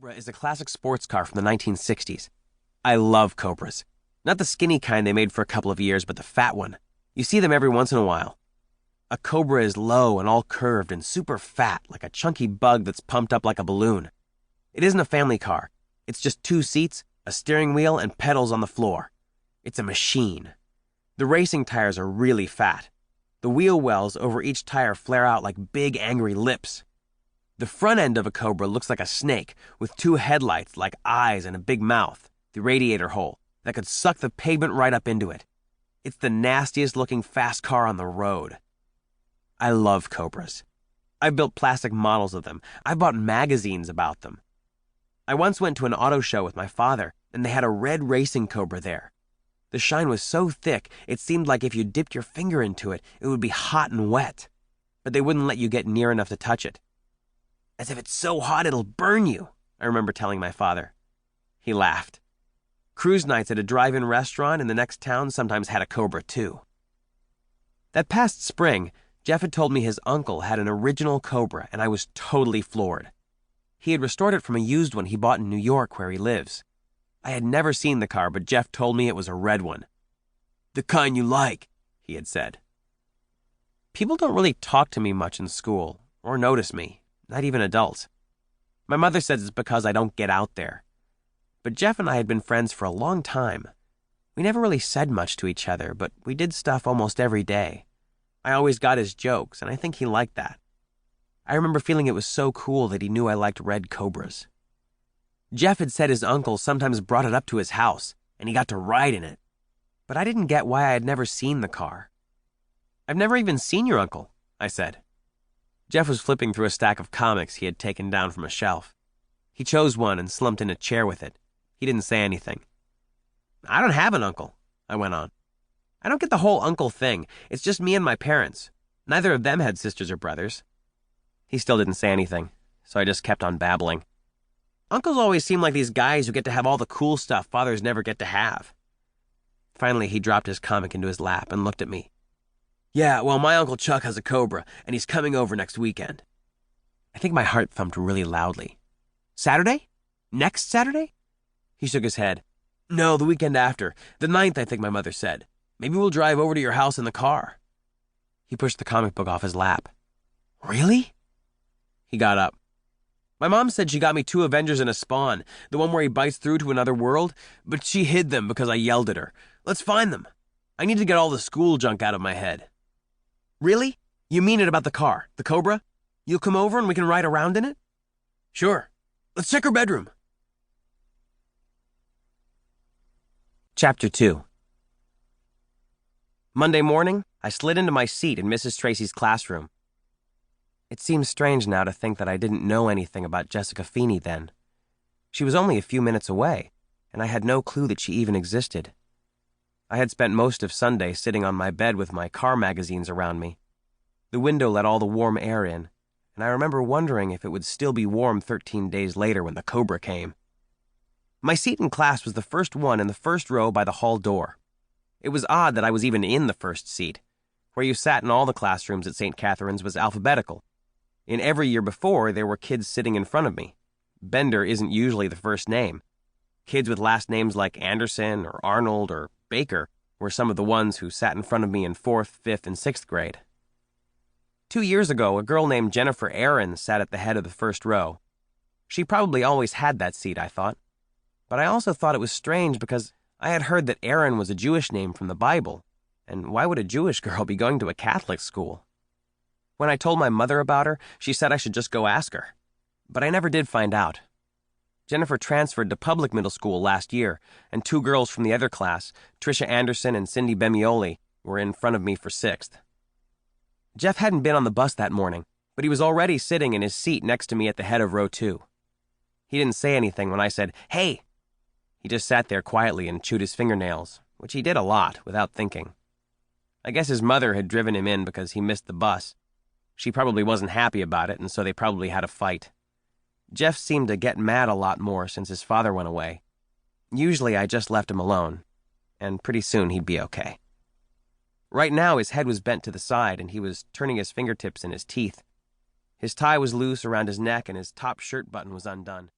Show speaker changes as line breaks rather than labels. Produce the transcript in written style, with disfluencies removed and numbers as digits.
Cobra is a classic sports car from the 1960s. I love Cobras. Not the skinny kind they made for a couple of years, but the fat one. You see them every once in a while. A Cobra is low and all curved and super fat, like a chunky bug that's pumped up like a balloon. It isn't a family car. It's just 2 seats, a steering wheel, and pedals on the floor. It's a machine. The racing tires are really fat. The wheel wells over each tire flare out like big angry lips. The front end of a Cobra looks like a snake, with 2 headlights like eyes and a big mouth, the radiator hole, that could suck the pavement right up into it. It's the nastiest looking fast car on the road. I love Cobras. I've built plastic models of them. I've bought magazines about them. I once went to an auto show with my father, and they had a red racing Cobra there. The shine was so thick, it seemed like if you dipped your finger into it, it would be hot and wet. But they wouldn't let you get near enough to touch it. As if it's so hot it'll burn you, I remember telling my father. He laughed. Cruise nights at a drive-in restaurant in the next town sometimes had a Cobra too. That past spring, Giff had told me his uncle had an original Cobra, and I was totally floored. He had restored it from a used one he bought in New York where he lives. I had never seen the car, but Giff told me it was a red one. The kind you like, he had said. People don't really talk to me much in school, or notice me. Not even adults. My mother says it's because I don't get out there. But Giff and I had been friends for a long time. We never really said much to each other, but we did stuff almost every day. I always got his jokes, and I think he liked that. I remember feeling it was so cool that he knew I liked red Cobras. Giff had said his uncle sometimes brought it up to his house, and he got to ride in it. But I didn't get why I had never seen the car. I've never even seen your uncle, I said. Giff was flipping through a stack of comics he had taken down from a shelf. He chose one and slumped in a chair with it. He didn't say anything. I don't have an uncle, I went on. I don't get the whole uncle thing. It's just me and my parents. Neither of them had sisters or brothers. He still didn't say anything, so I just kept on babbling. Uncles always seem like these guys who get to have all the cool stuff fathers never get to have. Finally, he dropped his comic into his lap and looked at me. Yeah, well, my Uncle Chuck has a Cobra, and he's coming over next weekend. I think my heart thumped really loudly. Saturday? Next Saturday? He shook his head. No, the weekend after. The 9th, I think my mother said. Maybe we'll drive over to your house in the car. He pushed the comic book off his lap. Really? He got up. My mom said she got me 2 Avengers and a Spawn, the one where he bites through to another world, but she hid them because I yelled at her. Let's find them. I need to get all the school junk out of my head. Really? You mean it about the car, the Cobra? You'll come over and we can ride around in it? Sure. Let's check her bedroom. Chapter 2. Monday morning, I slid into my seat in Mrs. Tracy's classroom. It seems strange now to think that I didn't know anything about Jessica Feeney then. She was only a few minutes away, and I had no clue that she even existed. I had spent most of Sunday sitting on my bed with my car magazines around me. The window let all the warm air in, and I remember wondering if it would still be warm 13 days later when the Cobra came. My seat in class was the first one in the first row by the hall door. It was odd that I was even in the first seat. Where you sat in all the classrooms at St. Catherine's was alphabetical. In every year before, there were kids sitting in front of me. Bender isn't usually the first name. Kids with last names like Anderson or Arnold or Baker were some of the ones who sat in front of me in 4th, 5th, and 6th grade. 2 years ago, a girl named Jennifer Aaron sat at the head of the first row. She probably always had that seat, I thought. But I also thought it was strange because I had heard that Aaron was a Jewish name from the Bible, and why would a Jewish girl be going to a Catholic school? When I told my mother about her, she said I should just go ask her. But I never did find out. Jennifer transferred to public middle school last year, and 2 girls from the other class, Tricia Anderson and Cindy Bemioli, were in front of me for 6th. Giff hadn't been on the bus that morning, but he was already sitting in his seat next to me at the head of row 2. He didn't say anything when I said, "Hey!" He just sat there quietly and chewed his fingernails, which he did a lot, without thinking. I guess his mother had driven him in because he missed the bus. She probably wasn't happy about it, and so they probably had a fight. Giff seemed to get mad a lot more since his father went away. Usually I just left him alone, and pretty soon he'd be okay. Right now his head was bent to the side, and he was turning his fingertips in his teeth. His tie was loose around his neck, and his top shirt button was undone.